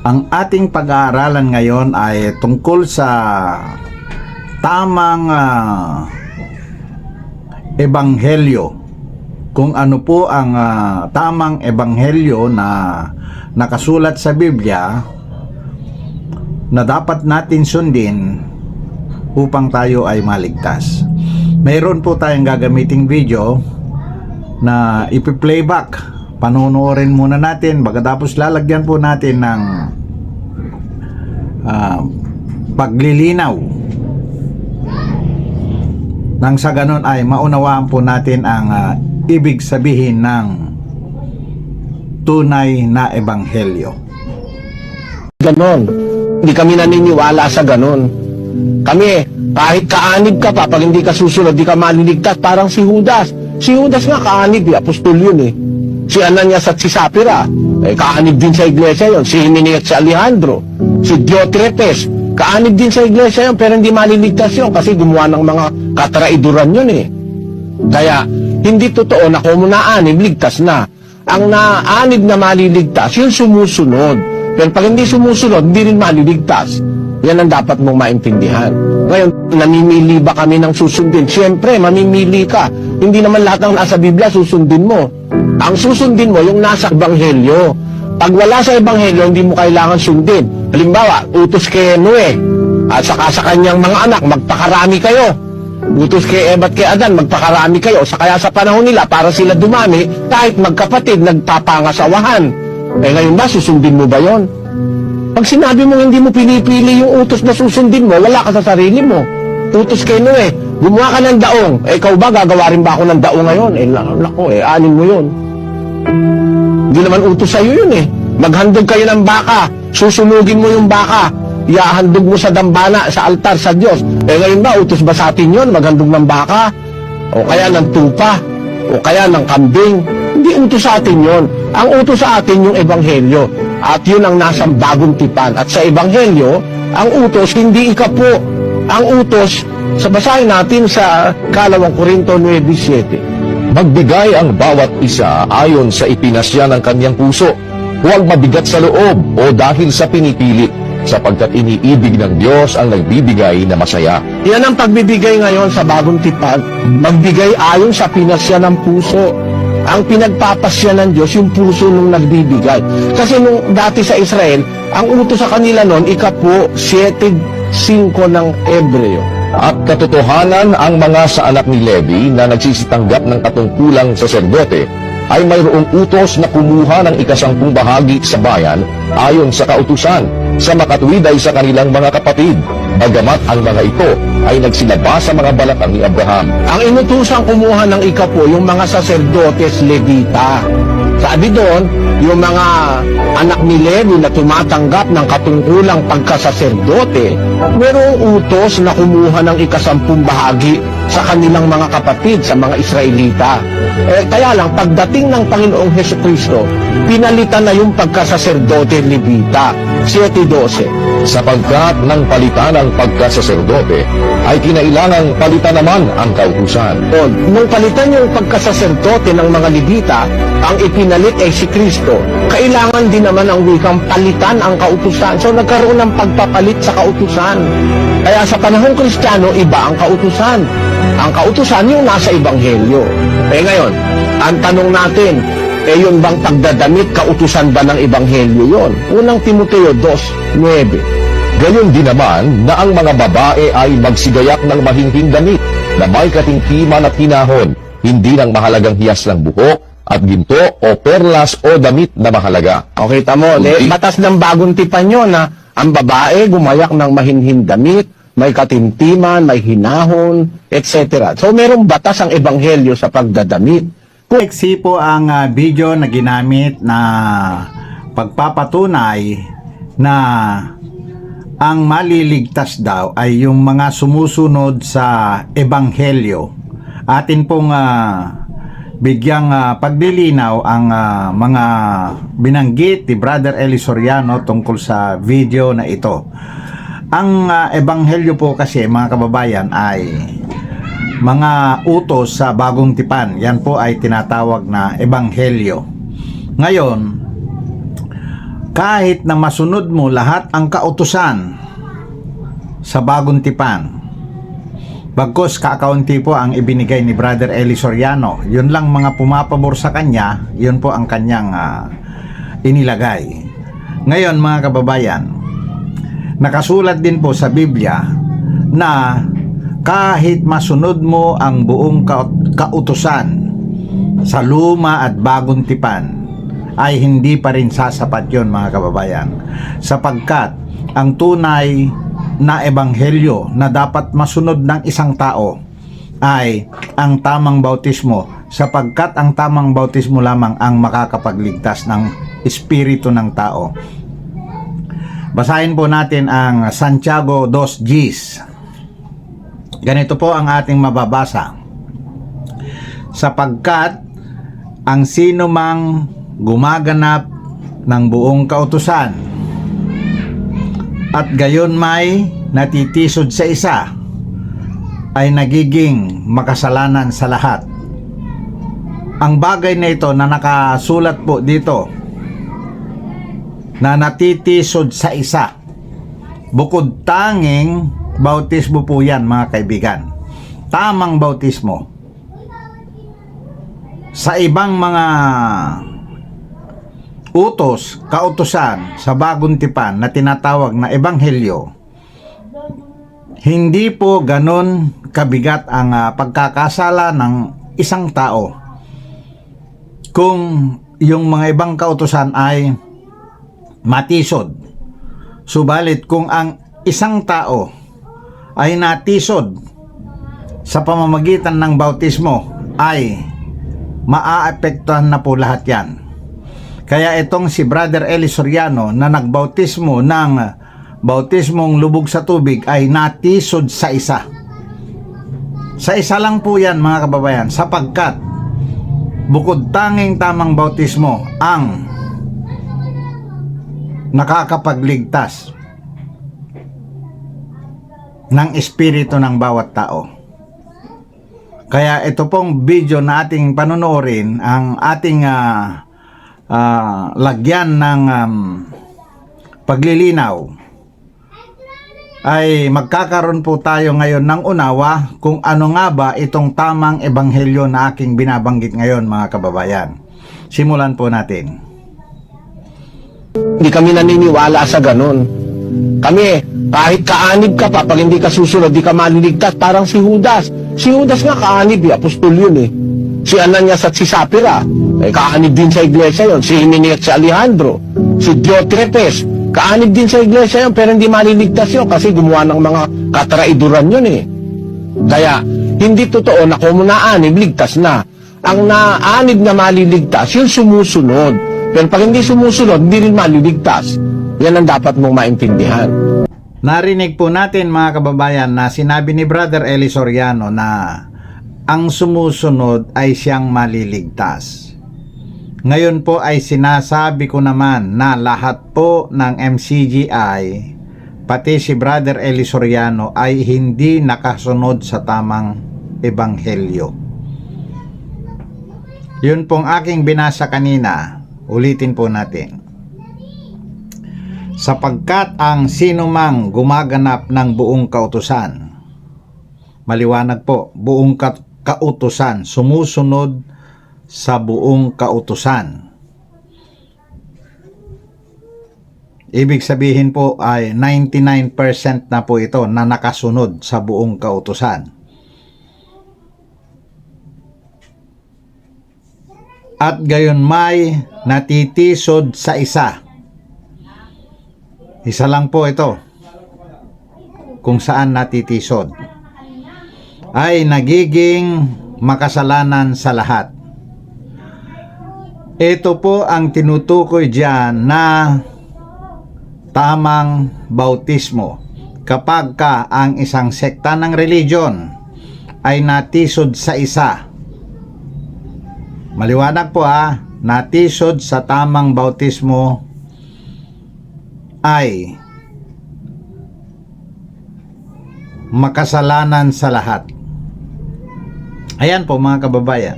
Ang ating pag-aaralan ngayon ay tungkol sa tamang ebanghelyo. Kung ano po ang tamang ebanghelyo na nakasulat sa Biblia na dapat natin sundin upang tayo ay maligtas. Mayroon po tayong gagamiting video na ipi-playback. Panonoorin muna natin, pagkatapos lalagyan po natin ng paglilinaw nang sa ganon ay maunawaan po natin ang ibig sabihin ng tunay na ebanghelyo. Ganon. Hindi kami naniniwala sa ganon. Kami, kahit kaanib ka pa, pag hindi ka susunod, di ka maliligtas, parang si Judas. Si Judas nga kaanib, apostol yun eh. Si Ananias at si Sapphira, kaanib din sa iglesia yon. Si Hymenaeus at si Alejandro, si Diotrepes, kaanib din sa iglesia yon, pero hindi maliligtas yon kasi gumawa ng mga katraiduran yun eh. Kaya, hindi totoo na kung naanib, ligtas na. Ang naanib na maliligtas, yung sumusunod. Pero pag hindi sumusunod, hindi rin maliligtas. Yan ang dapat mong maintindihan. Ngayon, namimili ba kami ng susundin? Siyempre, mamimili ka. Hindi naman lahat ng nasa Biblia susundin mo. Ang susundin mo, yung nasa Ebanghelyo. Pag wala sa Ebanghelyo, hindi mo kailangan sundin. Halimbawa, utos kay Noe, at saka sa kanyang mga anak, magpakarami kayo. Utos kay Eva at kay Adan, magpakarami kayo. Kaya sa panahon nila, para sila dumami, kahit magkapatid, nagpapangasawahan. Ngayon ba, susundin mo ba yon? Pag sinabi mo hindi mo pinipili yung utos na susundin mo, wala ka sa sarili mo. Utos kay Noe, gumawa ka ng daong. Ikaw ba, gagawa rin ba ako ng daong ngayon? Nako, anin mo yun. Hindi naman utos sa'yo yun eh. Maghandog kayo ng baka, susunugin mo yung baka, iahandog mo sa dambana, sa altar, sa Diyos. Ngayon ba, utos ba sa atin yun, maghandog ng baka? O kaya ng tupa? O kaya ng kambing? Hindi utos sa atin yun. Ang utos sa atin yung Ebanghelyo. At yun ang nasa bagong tipan. At sa Ebanghelyo, ang utos, hindi ikapo. Ang utos, sa basahin natin sa 2 Korinto 9:7. Magbigay ang bawat isa ayon sa ipinasya ng kanyang puso. Huwag mabigat sa loob o dahil sa pinipili, sapagkat iniibig ng Diyos ang nagbibigay na masaya. Yan ang pagbibigay ngayon sa bagong tipan. Magbigay ayon sa pinasya ng puso. Ang pinagpapasya ng Diyos, yung puso nung nagbibigay. Kasi nung dati sa Israel, ang utos sa kanila noon, ikapo 7:5 ng Hebreo. At katotohanan ang mga sa anak ni Levi na nagsisitanggap ng katungkulang saserdote ay mayroong utos na kumuha ng 10 bahagi sa bayan ayon sa kautusan, sa makatuwid ay sa kanilang mga kapatid, bagamat ang mga ito ay nagsilaba sa mga balakang ni Abraham. Ang inutusang kumuha ng ikapo, yung mga saserdotes Levita. Sabi doon, yung mga anak ni Levi na tumatanggap ng katungkulang pagkasaserdote, merong utos na kumuha ng 10 bahagi sa kanilang mga kapatid, sa mga Israelita. Kaya lang, pagdating ng Panginoong Hesukristo, pinalitan na yung pagkasaserdote Levita, 7:12. Sapagkat ng palitan ang pagkasaserdote, ay kinailangang palitan naman ang kautusan. Nung palitan yung pagkasaserdote ng mga Levita, ang ipinalit ay si Kristo. Kailangan din naman ang wikang palitan ang kautusan. So nagkaroon ng pagpapalit sa kautusan. Kaya sa panahong Kristiyano, iba ang kautusan. Ang kautusan yung nasa Ebanghelyo. Ngayon, ang tanong natin, yun bang pagdadamit, kautusan ba ng Ebanghelyo yon? Unang Timoteo 2:9. Gayon din naman na ang mga babae ay magsigayak ng mahinhing damit na may katingkiman at hinahon, hindi ng mahalagang hiyas ng buhok at ginto o perlas o damit na mahalaga. Okay, tamo. Batas ng bagong tipan yun na ang babae gumayak ng mahinhing damit, may katimtiman, may hinahon, etc. So merong batas ang Ebanghelyo sa pagdadamit. Iksi po ang video na ginamit na pagpapatunay na ang maliligtas daw ay yung mga sumusunod sa Ebanghelyo. Atin pong bigyang paglilinaw ang mga binanggit ni Brother Eli Soriano tungkol sa video na ito. Ang Ebanghelyo po kasi, mga kababayan, ay mga utos sa bagong tipan. Yan po ay tinatawag na Ebanghelyo. Ngayon, kahit na masunod mo lahat ang kautusan sa bagong tipan, bagkus kakaunti po ang ibinigay ni Brother Eli Soriano, yun lang mga pumapabor sa kanya, yun po ang kanyang inilagay. Ngayon mga kababayan, nakasulat din po sa Biblia na kahit masunod mo ang buong kautusan sa luma at bagong tipan, ay hindi pa rin sasapat yun mga kababayan, sapagkat ang tunay na ebanghelyo na dapat masunod ng isang tao ay ang tamang bautismo, sapagkat ang tamang bautismo lamang ang makakapagligtas ng espiritu ng tao. Basahin po natin ang Santiago 2:10. Ganito po ang ating mababasa: sapagkat ang sino mang gumaganap ng buong kautusan at gayon may natitisod sa isa, ay nagiging makasalanan sa lahat. Ang bagay na ito na nakasulat po dito, na natitisod sa isa, bukod tanging bautismo po yan mga kaibigan, tamang bautismo. Sa ibang mga utos, kautusan sa bagong tipan na tinatawag na ebanghelyo, hindi po ganon kabigat ang pagkakasala ng isang tao kung yung mga ibang kautusan ay matisod. Subalit kung ang isang tao ay natisod sa pamamagitan ng bautismo, ay maaapektuhan na po lahat yan. Kaya itong si Brother Eli Soriano na nagbautismo ng bautismong lubog sa tubig ay natisod sa isa. Sa isa lang po yan mga kababayan, sapagkat bukod tanging tamang bautismo ang nakakapagligtas ng espiritu ng bawat tao. Kaya ito pong video na ating panonoorin, ang ating lagyan ng paglilinaw, ay magkakaroon po tayo ngayon ng unawa kung ano nga ba itong tamang ebanghelyo na aking binabanggit ngayon mga kababayan. Simulan po natin. Hindi kami naniniwala sa ganun. Kami, kahit kaanib ka pa, pag hindi ka susunod, di ka maliligtas. Parang si Judas. Si Judas nga kaanib, apostol yun eh. Si Ananias at si Sapphira, kaanib din sa iglesia yon. Si Hymenaeus at si Alejandro, si Diotrepes, kaanib din sa iglesia yon, pero hindi maliligtas yun kasi gumawa ng mga katraiduran yun eh. Kaya, hindi totoo na kung naanib, ligtas na. Ang naanib na maliligtas, yung sumusunod. Pero pag hindi sumusunod, hindi rin maliligtas. Yan ang dapat mong maintindihan. Narinig po natin mga kababayan na sinabi ni Brother Eli Soriano na ang sumusunod ay siyang maliligtas. Ngayon po ay sinasabi ko naman na lahat po ng MCGI, pati si Brother Eli Soriano, ay hindi nakasunod sa tamang ebanghelyo. Yun pong aking binasa kanina, ulitin po natin. Sapagkat ang sinumang gumaganap ng buong kautusan, maliwanag po, buong kautusan, sumusunod sa buong kautusan. Ibig sabihin po ay 99% na po ito na nakasunod sa buong kautusan. At gayon may natitisod sa isa. Isa lang po ito kung saan natitisod, ay nagiging makasalanan sa lahat. Ito po ang tinutukoy diyan na tamang bautismo, kapag ka ang isang sekta ng religion ay natisod sa isa. Maliwanag po natisod sa tamang bautismo ay makasalanan sa lahat. Ayan po mga kababayan.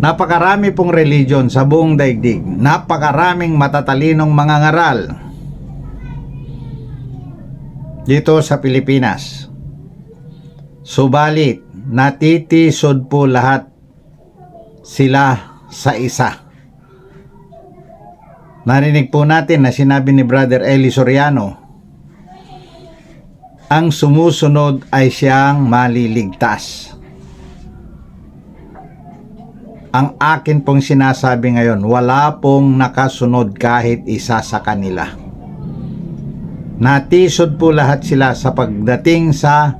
Napakarami pong religion sa buong daigdig. Napakaraming matatalinong mga ngaral dito sa Pilipinas. Subalit, natitisod po lahat sila sa isa. Narinig po natin na sinabi ni Brother Eli Soriano, ang sumusunod ay siyang maliligtas. Ang akin pong sinasabi ngayon, wala pong nakasunod kahit isa sa kanila. Natisod po lahat sila sa pagdating sa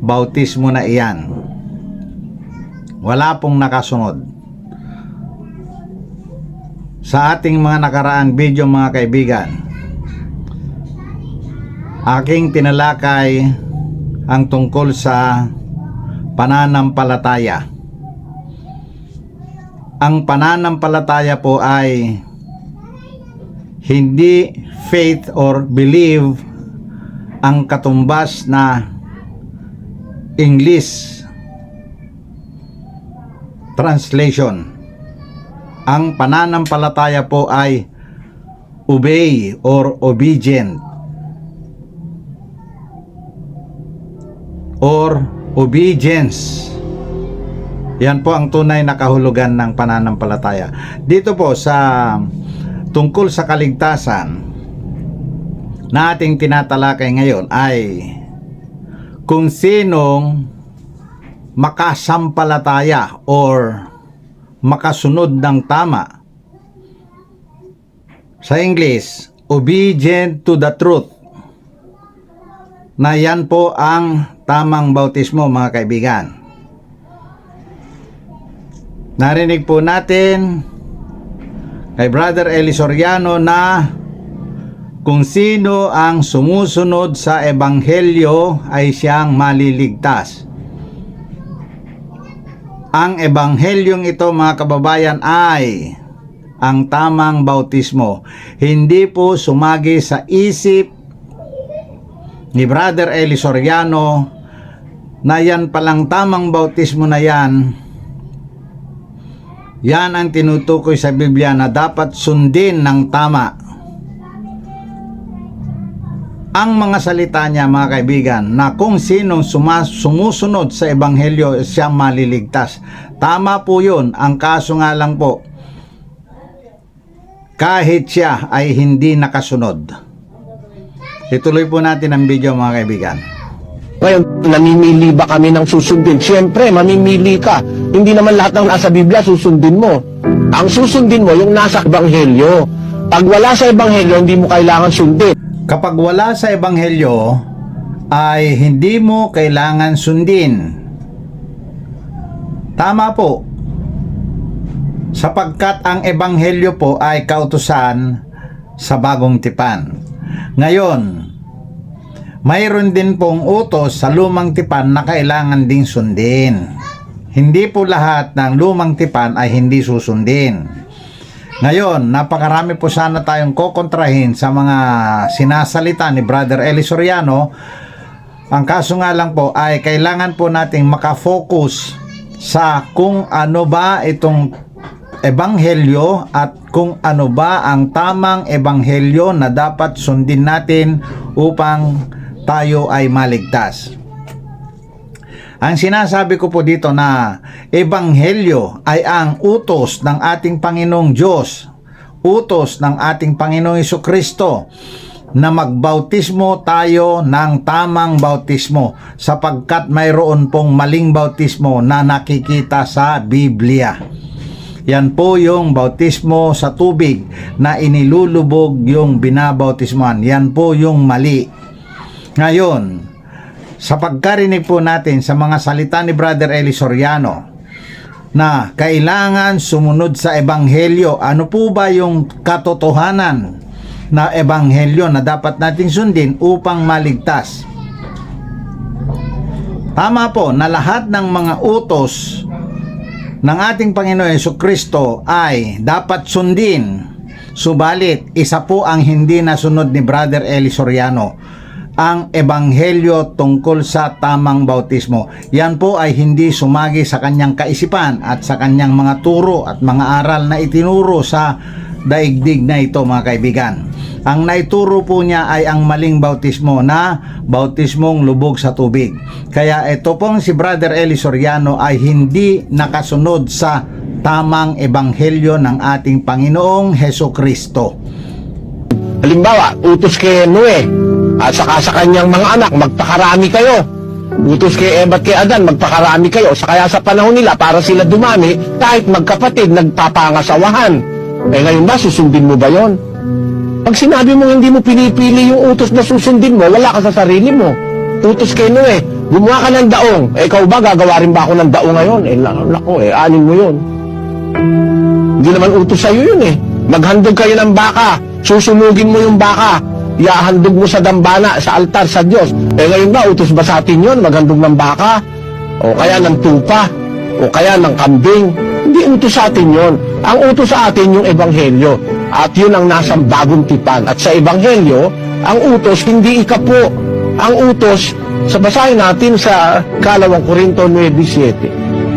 bautismo na iyan. Wala pong nakasunod. Sa ating mga nakaraang video mga kaibigan, aking tinalakay ang tungkol sa pananampalataya. Ang pananampalataya po ay hindi faith or believe ang katumbas na English translation. Ang pananampalataya po ay obey or obedient or obedience. Yan po ang tunay na kahulugan ng pananampalataya. Dito po sa tungkol sa kaligtasan na ating tinatalakay ngayon ay kung sinong makasampalataya or makasunod ng tama. Sa English, obedient to the truth. Na yan po ang tamang bautismo mga kaibigan. Narinig po natin kay Brother Eli Soriano na kung sino ang sumusunod sa ebanghelyo ay siyang maliligtas. Ang ebanghelyong ito mga kababayan ay ang tamang bautismo. Hindi po sumagi sa isip ni Brother Eli Soriano na yan palang tamang bautismo na yan. Yan ang tinutukoy sa Biblia na dapat sundin ng tama. Ang mga salita niya mga kaibigan na kung sinong sumusunod sa ebanghelyo siyang maliligtas. Tama po yun. Ang kaso nga lang po, kahit siya ay hindi nakasunod. Ituloy po natin ang video mga kaibigan. Ngayon, namimili ba kami ng susundin? Siyempre, mamimili ka. Hindi naman lahat ng nasa Biblia susundin mo. Ang susundin mo, yung nasa ebanghelyo. Pag wala sa ebanghelyo, hindi mo kailangan sundin. Kapag wala sa ebanghelyo, ay hindi mo kailangan sundin. Tama po. Sapagkat ang ebanghelyo po ay kautusan sa bagong tipan. Ngayon, mayroon din pong utos sa lumang tipan na kailangan ding sundin. Hindi po lahat ng lumang tipan ay hindi susundin. Ngayon, napakarami po sana tayong kokontrahin sa mga sinasalita ni Brother Eli Soriano. Ang kaso nga lang po ay kailangan po nating makafocus sa kung ano ba itong ebanghelyo at kung ano ba ang tamang ebanghelyo na dapat sundin natin upang tayo ay maligtas. Ang sinasabi ko po dito na ebanghelyo ay ang utos ng ating Panginoong Diyos, utos ng ating Panginoong Jesucristo na magbautismo tayo ng tamang bautismo sapagkat mayroon pong maling bautismo na nakikita sa Biblia. Yan po yung bautismo sa tubig na inilulubog yung binabautismohan. Yan po yung mali. Ngayon, sa pagkarinig po natin sa mga salita ni Brother Eli Soriano na kailangan sumunod sa ebanghelyo, ano po ba yung katotohanan na ebanghelyo na dapat nating sundin upang maligtas? Tama po na lahat ng mga utos ng ating Panginoon Jesucristo ay dapat sundin. Subalit, isa po ang hindi nasunod ni Brother Eli Soriano. ang ebanghelyo tungkol sa tamang bautismo. Yan po ay hindi sumagi sa kanyang kaisipan at sa kanyang mga turo at mga aral na itinuro sa daigdig na ito, mga kaibigan. Ang naituro po niya ay ang maling bautismo na bautismong lubog sa tubig. Kaya ito pong si Brother Eli Soriano ay hindi nakasunod sa tamang ebanghelyo ng ating Panginoong Hesukristo. Halimbawa, utos kay Noe at saka sa kanyang mga anak, magpakarami kayo. Utos kay Eva at kay Adan, magpakarami kayo. Kaya sa panahon nila, para sila dumami, kahit magkapatid, nagpapangasawahan. Ngayon ba, susundin mo ba yon? Pag sinabi mo hindi mo pinipili yung utos na susundin mo, wala ka sa sarili mo. Utos kay Noe, gumawa ka ng daong. Ikaw ba, gagawa rin ba ako ng daong ngayon? Lako, anin mo yun. Hindi naman utos sa'yo yun Maghandog kayo ng baka, susunugin mo yung baka, iahandog mo sa dambana, sa altar, sa Diyos. Ngayon ba, utos ba sa atin yun? Maghandog ng baka? O kaya ng tupa? O kaya ng kambing? Hindi utos sa atin yun. Ang utos sa atin yung ebanghelyo. At yun ang nasa bagong tipan. At sa ebanghelyo, ang utos hindi ikapo. Ang utos, sa basahin natin sa 2 Korinto 9:7.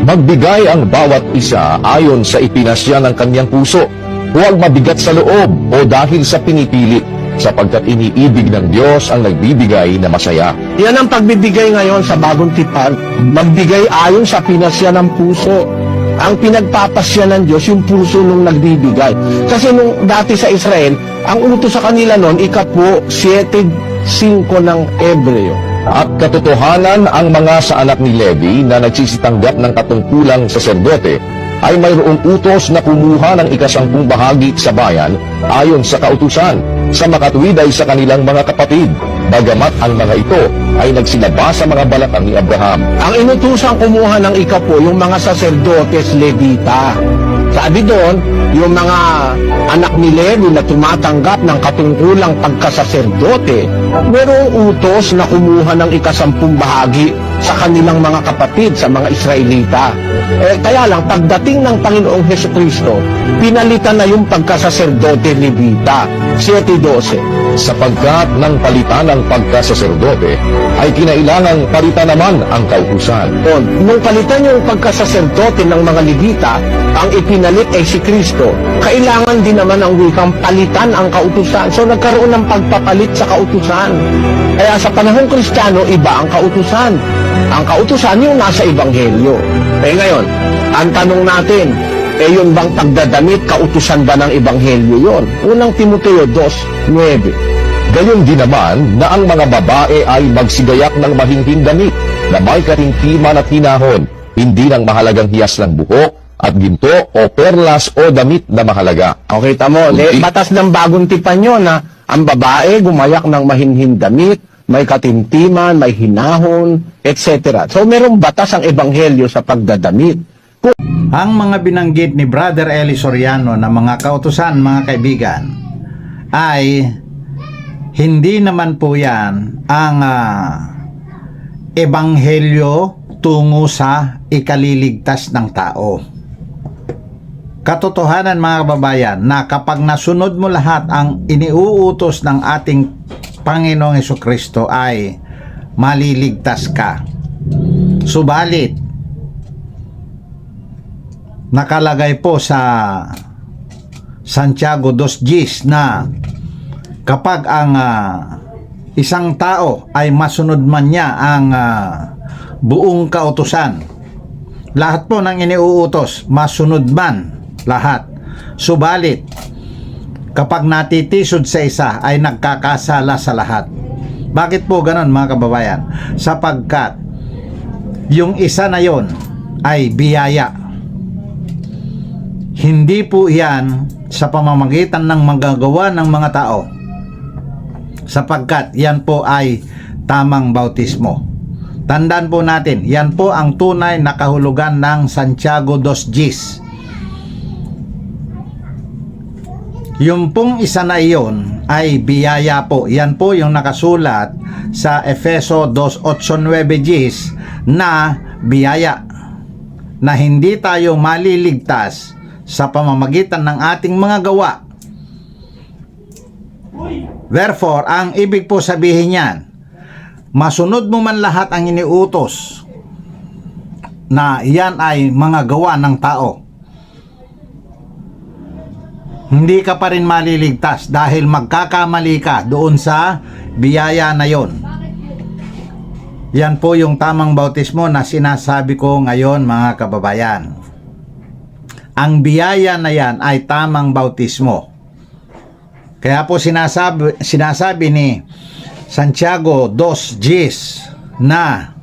Magbigay ang bawat isa ayon sa ipinasya ng kanyang puso. Huwag mabigat sa loob o dahil sa pinipili, sapagkat iniibig ng Diyos ang nagbibigay na masaya. Yan ang pagbibigay ngayon sa bagong tipan. Magbigay ayon sa pinasya ng puso. Ang pinagpapasya ng Diyos, yung puso nung nagbibigay. Kasi nung dati sa Israel, ang utos sa kanila noon, ikapo 7:5 ng Hebreo. At katotohanan ang mga sa anak ni Levi na nagsisitanggap ng katungkulang saserdote ay mayroong utos na kumuha ng ika-10 bahagi sa bayan ayon sa kautusan, sa makatuwid ay sa kanilang mga kapatid, bagamat ang mga ito ay nagsilaba sa mga balakang ni Abraham. Ang inutusang kumuha ng ikapo, yung mga saserdotes Levita. Sabi doon, yung mga anak ni Levi na tumatanggap ng katungkulang pagkasaserdote, merong utos na kumuha ng ika-10 bahagi sa kanilang mga kapatid, sa mga Israelita. Kaya lang, pagdating ng Panginoong Hesukristo, pinalitan na yung pagkasaserdote Levita, 7:12. Sapagkat ng palitan ng pagkasaserdote ay kinailangang palitan naman ang kautusan. Nung palitan yung pagkasaserdote ng mga Levita, ang ipinalit ay si Kristo. Kailangan din naman ang wikang palitan ang kautusan. So nagkaroon ng pagpapalit sa kautusan. Kaya sa panahong Kristiyano, iba ang kautusan. Ang kautusan yung nasa Ebanghelyo. Ngayon, ang tanong natin, yun bang pagdadamit, kautusan ba ng Ebanghelyo yun? Unang Timoteo 2:9. Gayon din naman na ang mga babae ay magsigayak ng mahinhin damit na may katingkiman at hinahon, hindi ng mahalagang hiyas ng buhok at ginto o perlas o damit na mahalaga. Okay, tamo. Batas ng bagong tipan yun na ang babae gumayak ng mahinhin damit, may katimtiman, may hinahon, etc. So merong batas ang Ebanghelyo sa pagdadamit. Ang mga binanggit ni Brother Eli Soriano na mga kautusan, mga kaibigan, ay hindi naman po yan ang ebanghelyo tungo sa ikaliligtas ng tao. Katotohanan, mga kababayan, na kapag nasunod mo lahat ang iniuutos ng ating Panginoong Hesukristo ay maliligtas ka. Subalit, nakalagay po sa Santiago 2:10 na kapag ang isang tao ay masunod man niya ang buong kautusan, lahat po ng iniuutos, masunod man lahat. Subalit, kapag natitisod sa isa, ay nagkakasala sa lahat. Bakit po ganon, mga kababayan? Sapagkat yung isa na yon ay biyaya. Hindi po yan sa pamamagitan ng magagawa ng mga tao, sapagkat yan po ay tamang bautismo. Tandaan po natin, yan po ang tunay na kahulugan ng Santiago 2:10. Yung pong isa na iyon ay biyaya po. Yan po yung nakasulat sa Efeso 2:8-9 na biyaya, na hindi tayo maliligtas sa pamamagitan ng ating mga gawa. Therefore, ang ibig po sabihin yan, masunod mo man lahat ang iniutos na yan ay mga gawa ng tao, hindi ka pa rin maliligtas dahil magkakamali ka doon sa biyaya na yon. Yan po yung tamang bautismo na sinasabi ko ngayon, mga kababayan. Ang biyaya na yan ay tamang bautismo. Kaya po sinasabi ni Santiago 2:10 na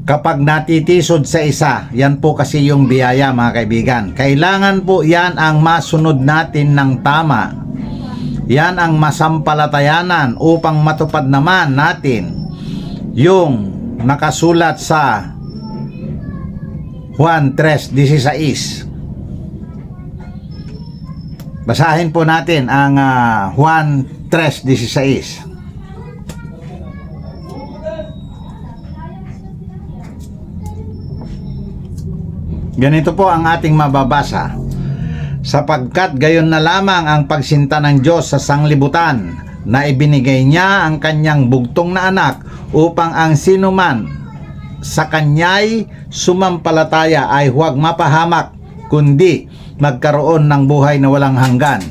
kapag natitisod sa isa, yan po kasi yung biyaya, mga kaibigan. Kailangan po yan ang masunod natin ng tama. Yan ang masampalatayanan upang matupad naman natin yung nakasulat sa Juan 3:16. Basahin po natin ang Juan 3:16. Ganito po ang ating mababasa. Sapagkat gayon na lamang ang pagsinta ng Diyos sa sanglibutan, na ibinigay niya ang kanyang bugtong na anak upang ang sinuman sa kanya'y sumampalataya ay huwag mapahamak, kundi magkaroon ng buhay na walang hanggan.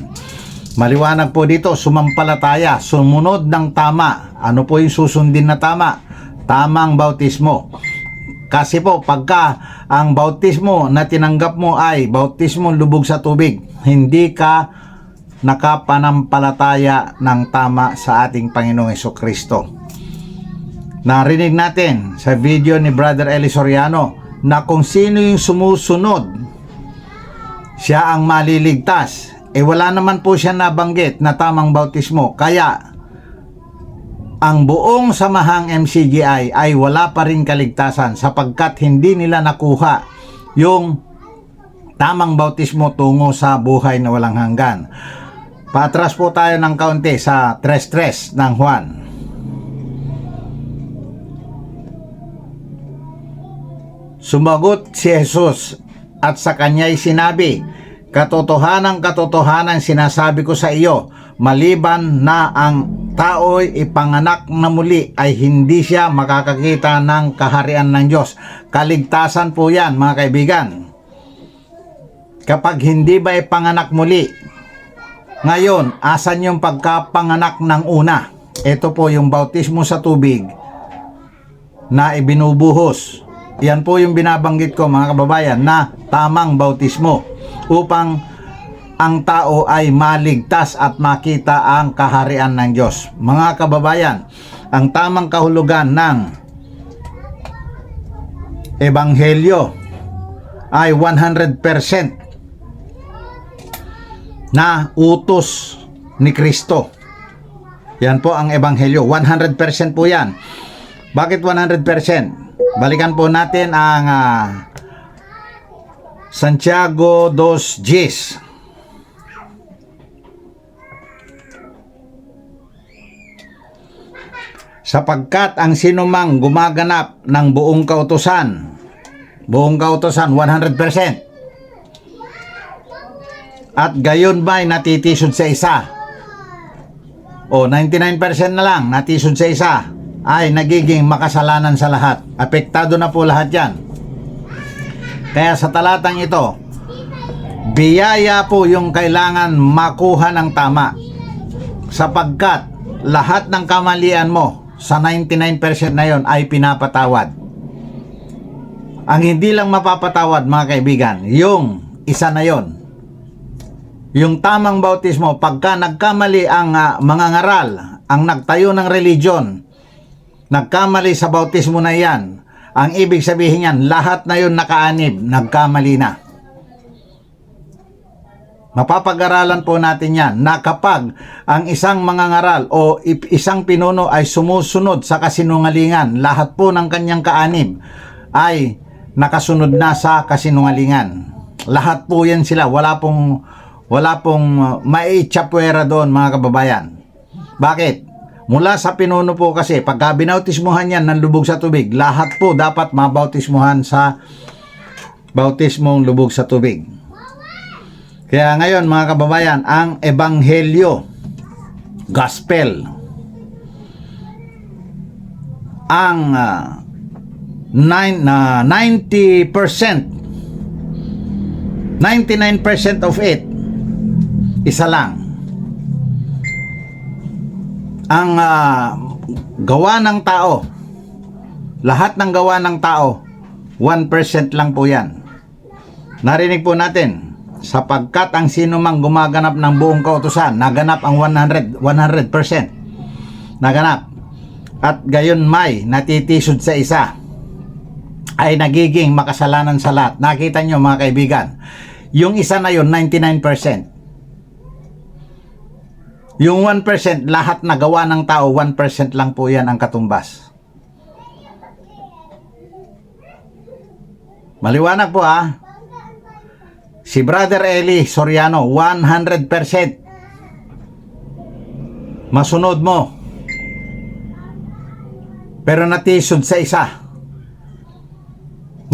Maliwanag po dito, sumampalataya, sumunod ng tama. Ano po yung susundin na tama? Tamang bautismo. Kasi po, pagka ang bautismo na tinanggap mo ay bautismo lubog sa tubig, hindi ka nakapanampalataya ng tama sa ating Panginoong Hesukristo. Narinig natin sa video ni Brother Eli Soriano na kung sino yung sumusunod, siya ang maliligtas. Wala naman po siya nabanggit na tamang bautismo. Kaya ang buong samahang MCGI ay wala pa rin kaligtasan sapagkat hindi nila nakuha yung tamang bautismo tungo sa buhay na walang hanggan. Patras po tayo ng kaunti sa 3:3 ng Juan. Sumagot si Jesus at sa kanya'y sinabi, katotohanan sinasabi ko sa iyo, maliban na ang tao'y ipanganak na muli ay hindi siya makakakita ng kaharian ng Diyos. Kaligtasan po yan, mga kaibigan. Kapag hindi ba ipanganak muli, ngayon, asan yung pagkapanganak ng una? Ito po yung bautismo sa tubig na ibinubuhos. Yan po yung binabanggit ko, mga kababayan, na tamang bautismo upang ang tao ay maligtas at makita ang kaharian ng Diyos. Mga kababayan, ang tamang kahulugan ng Ebanghelyo ay 100% na utos ni Kristo. Yan po ang Ebanghelyo. 100% po yan. Bakit 100%? Balikan po natin ang Santiago 2:10. Sapagkat ang sinumang gumaganap ng buong kautusan 100%, at gayon ba'y natitisod sa isa, o 99% na lang natisod sa isa, ay nagiging makasalanan sa lahat. Apektado na po lahat yan. Kaya sa talatang ito, biyaya po yung kailangan makuha ng tama, sapagkat lahat ng kamalian mo sa 99% na yon ay pinapatawad. Ang hindi lang mapapatawad, mga kaibigan, yung isa na yon, yung tamang bautismo. Pagka nagkamali ang mga ngaral, ang nagtayo ng religion, nagkamali sa bautismo na yan, ang ibig sabihin yan, lahat na yun nakaanib, nagkamali na. Mapapag-aralan po natin yan na kapag ang isang mangangaral o isang pinuno ay sumusunod sa kasinungalingan, lahat po ng kanyang kaanib ay nakasunod na sa kasinungalingan. Lahat po yan sila, wala pong maiitsapwera doon, mga kababayan. Bakit? Mula sa pinuno po kasi, pagka binautismuhan yan ng lubog sa tubig, lahat po dapat mabautismuhan sa bautismong lubog sa tubig. Kaya ngayon, mga kababayan, ang Ebanghelyo, Gospel, ang 90%, 99% of it, isa lang. Ang gawa ng tao, lahat ng gawa ng tao, 1% lang po yan. Narinig po natin, sapagkat ang sino mang gumaganap ng buong kautusan, naganap ang 100%. Naganap. At gayon may natitisod sa isa, ay nagiging makasalanan sa lahat. Nakita nyo mga kaibigan, yung isa na yun, 99%. Yung 1%, lahat na gawa ng tao, 1% lang po yan ang katumbas. Maliwanag po ha. Si Brother Eli Soriano, 100%. Masunod mo. Pero natisod sa isa.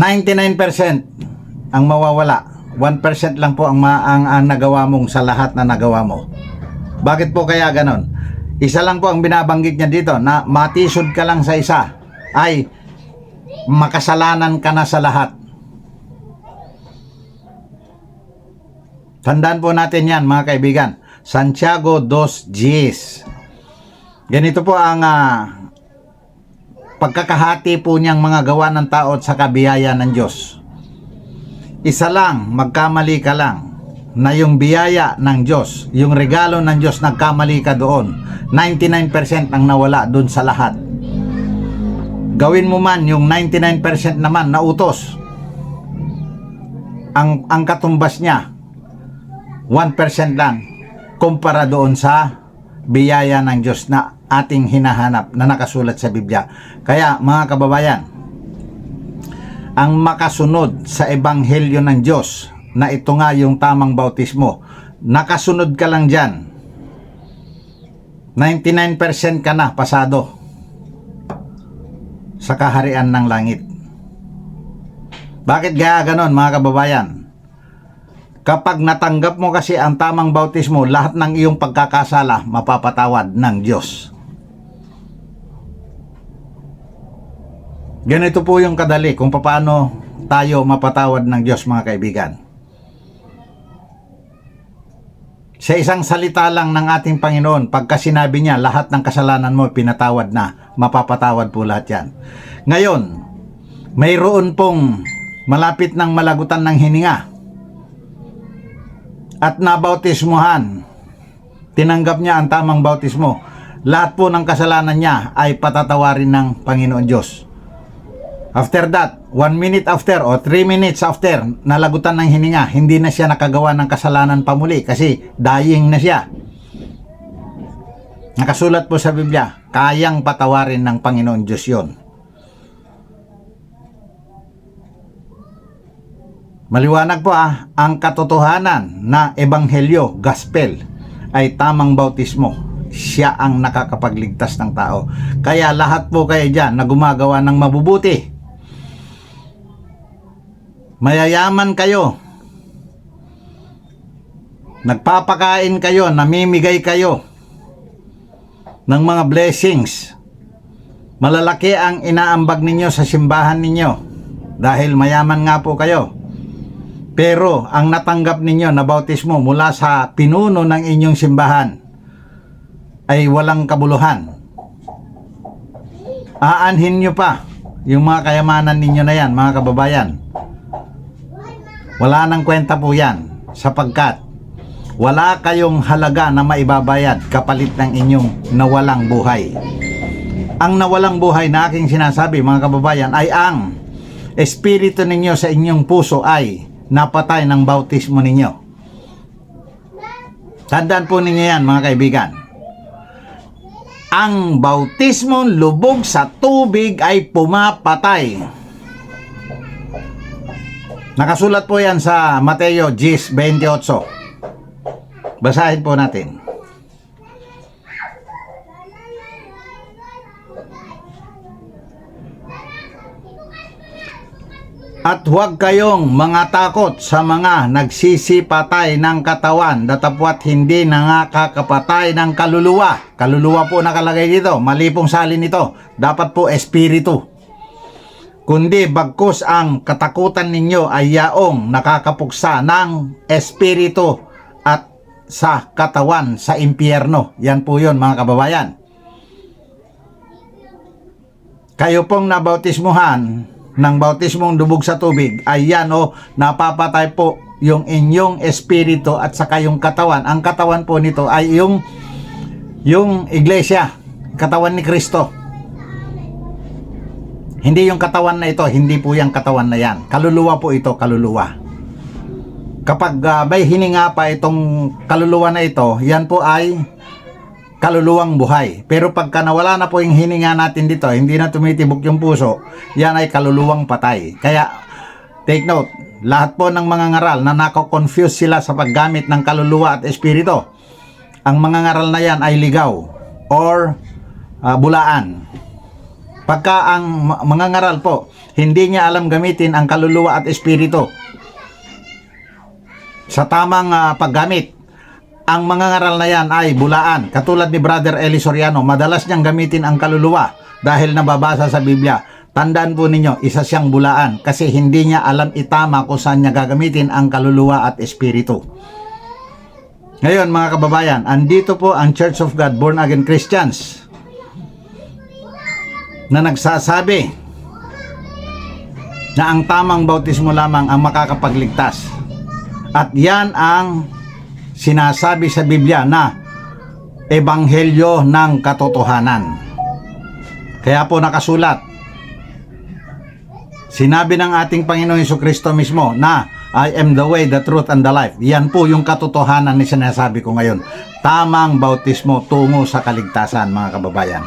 99% ang mawawala. 1% lang po ang nagawa mong sa lahat na nagawa mo. Bakit po kaya ganon? Isa lang po ang binabanggit niya dito, na matisod ka lang sa isa, ay makasalanan ka na sa lahat. Tandaan po natin yan mga kaibigan. Santiago 2:10. Ganito po ang pagkakahati po niyang mga gawa ng tao at sa kabiyaya ng Diyos. Isa lang, magkamali ka lang, na yung biyaya ng Diyos, yung regalo ng Diyos, nagkamali ka doon. 99% ang nawala doon sa lahat. Gawin mo man yung 99% naman na utos. Ang katumbas niya, 1% lang kumpara doon sa biyaya ng Diyos na ating hinahanap, na nakasulat sa Biblia. Kaya mga kababayan, ang makasunod sa ebanghelyo ng Diyos, na ito nga yung tamang bautismo, nakasunod ka lang dyan, 99% ka na pasado sa kaharian ng langit. Bakit kaya ganon mga kababayan? Kapag natanggap mo kasi ang tamang bautismo, lahat ng iyong pagkakasala mapapatawad ng Diyos. Ganito po yung kadali kung paano tayo mapatawad ng Diyos mga kaibigan. Sa isang salita lang ng ating Panginoon, pagka sinabi niya, lahat ng kasalanan mo pinatawad na, mapapatawad po lahat yan. Ngayon, mayroon pong malapit ng malagutan ng hininga at nabautismuhan, tinanggap niya ang tamang bautismo, lahat po ng kasalanan niya ay patatawarin ng Panginoon Diyos. After that, 1 minute after o 3 minutes after nalagutan ng hininga, hindi na siya nakagawa ng kasalanan pamuli kasi dying na siya. Nakasulat po sa Biblia, kayang patawarin ng Panginoon Diyos yun. Maliwanag po ang katotohanan na ebanghelyo, gospel, ay tamang bautismo. Siya ang nakakapagligtas ng tao. Kaya lahat po kayo dyan na gumagawa ng mabubuti, mayayaman kayo, nagpapakain kayo, namimigay kayo ng mga blessings, malalaki ang inaambag ninyo sa simbahan ninyo dahil mayaman nga po kayo. Pero ang natanggap ninyo na bautismo mula sa pinuno ng inyong simbahan ay walang kabuluhan. Aanhin nyo pa yung mga kayamanan ninyo na yan mga kababayan. Wala nang kwenta po yan, sapagkat wala kayong halaga na maibabayad kapalit ng inyong nawalang buhay. Ang nawalang buhay na aking sinasabi mga kababayan ay ang espiritu ninyo sa inyong puso ay napatay ng bautismo ninyo. Tandaan po ninyo yan mga kaibigan. Ang bautismo lubog sa tubig ay pumapatay. Nakasulat po yan sa Mateo 10:28. Basahin po natin. At huwag kayong mga takot sa mga nagsisipatay ng katawan, datapwat hindi nakakapatay ng kaluluwa. Kaluluwa po nakalagay dito, mali pong salin ito. Dapat po espiritu. Kundi bagkus ang katakutan ninyo ay yaong nakakapuksa ng espiritu at sa katawan sa impyerno. Yan po yun mga kababayan. Kayo pong nabautismuhan ng bautismong dubog sa tubig, ay yan napapatay po yung inyong espiritu at saka yung katawan. Ang katawan po nito ay yung iglesia, katawan ni Kristo. Hindi yung katawan na ito, hindi po yung katawan na yan. Kaluluwa po ito, kaluluwa. Kapag may hininga pa itong kaluluwa na ito, yan po ay kaluluwang buhay. Pero pagka nawala na po yung hininga natin dito, hindi na tumitibok yung puso, yan ay kaluluwang patay. Kaya, take note, lahat po ng mga ngaral na nako-confuse sila sa paggamit ng kaluluwa at espiritu, ang mga ngaral na yan ay ligaw or bulaan. Pagka ang mga ngaral po, hindi niya alam gamitin ang kaluluwa at espiritu sa tamang paggamit, ang mga ngaral na yan ay bulaan. Katulad ni Brother Eli Soriano, madalas niyang gamitin ang kaluluwa dahil nababasa sa Biblia. Tandaan po ninyo, isa siyang bulaan kasi hindi niya alam itama kung saan niya gagamitin ang kaluluwa at espiritu. Ngayon mga kababayan, andito po ang Church of God Born Again Christians na nagsasabi na ang tamang bautismo lamang ang makakapagligtas. At yan ang sinasabi sa Biblia na ebanghelyo ng katotohanan. Kaya po nakasulat, sinabi ng ating Panginoong Jesucristo mismo na I am the way, the truth, and the life. Yan po yung katotohanan na sinasabi ko ngayon. Tamang bautismo tungo sa kaligtasan mga kababayan.